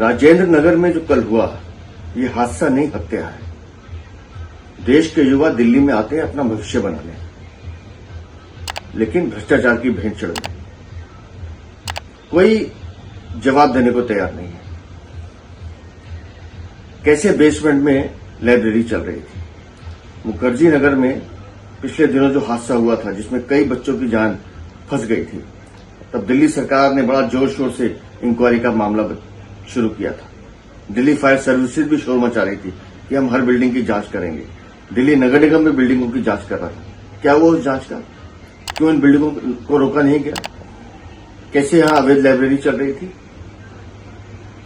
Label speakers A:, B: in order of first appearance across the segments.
A: राजेंद्र नगर में जो कल हुआ ये हादसा नहीं, हत्या है। देश के युवा दिल्ली में आते हैं अपना भविष्य बनाने, लेकिन भ्रष्टाचार की भेंट चढ़ गई। कोई जवाब देने को तैयार नहीं है। कैसे बेसमेंट में लाइब्रेरी चल रही थी। मुखर्जी नगर में पिछले दिनों जो हादसा हुआ था जिसमें कई बच्चों की जान फंस गई थी, तब दिल्ली सरकार ने बड़ा जोर शोर से इंक्वायरी का मामला शुरू किया था। दिल्ली फायर सर्विसेज भी शोर मचा रही थी कि हम हर बिल्डिंग की जांच करेंगे। दिल्ली नगर निगम भी बिल्डिंगों की जांच कर रहा था। क्या हुआ उस जांच का? क्यों इन बिल्डिंगों को रोका नहीं गया? कैसे यहां अवैध लाइब्रेरी चल रही थी?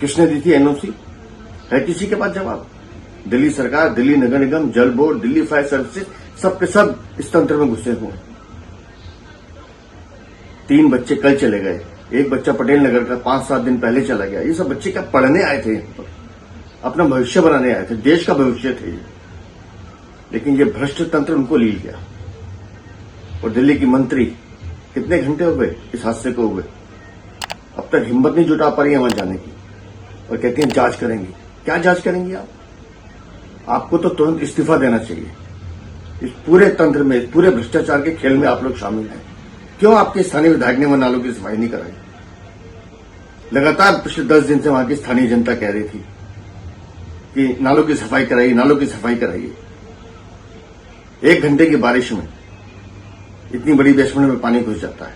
A: किसने दी थी एनओसी? है किसी के पास जवाब? दिल्ली सरकार, दिल्ली नगर निगम, जल बोर्ड, दिल्ली फायर सर्विसेज, सब के सब इस तंत्र में घुसे हुए हैं। 3 बच्चे कल चले गए, एक बच्चा पटेल नगर का 5-7 दिन पहले चला गया। ये सब बच्चे क्या पढ़ने आए थे? यहाँ पर अपना भविष्य बनाने आए थे, देश का भविष्य थे ये। लेकिन ये भ्रष्ट तंत्र उनको ले गया। और दिल्ली की मंत्री कितने घंटे हो गए इस हादसे को हुए, अब तक हिम्मत नहीं जुटा पा रही है वहां जाने की, और कहती हैं जांच करेंगी। क्या जांच करेंगी आप? आपको तो तुरंत इस्तीफा देना चाहिए। इस पूरे तंत्र में, पूरे भ्रष्टाचार के खेल में आप लोग शामिल हैं। क्यों आपके स्थानीय विधायक ने वहां नालों की सफाई नहीं कराई? लगातार पिछले 10 दिन से वहां की स्थानीय जनता कह रही थी कि नालों की सफाई कराइए, नालों की सफाई कराइए। 1 घंटे की बारिश में इतनी बड़ी बेसमेंट में पानी घुस जाता है।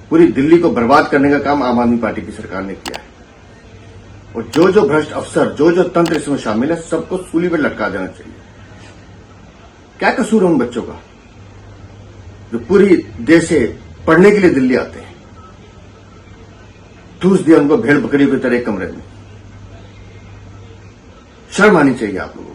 A: पूरी दिल्ली को बर्बाद करने का काम आम आदमी पार्टी की सरकार ने किया है। और जो जो भ्रष्ट अफसर, जो जो तंत्र इसमें शामिल है, सबको सूली पर लटका देना चाहिए। क्या कसूर है उन बच्चों का जो पूरी देश से पढ़ने के लिए दिल्ली आते हैं? ठूस दिया उनको भेड़ बकरी की तरह कमरे में। शर्म आनी चाहिए आप लोगों को।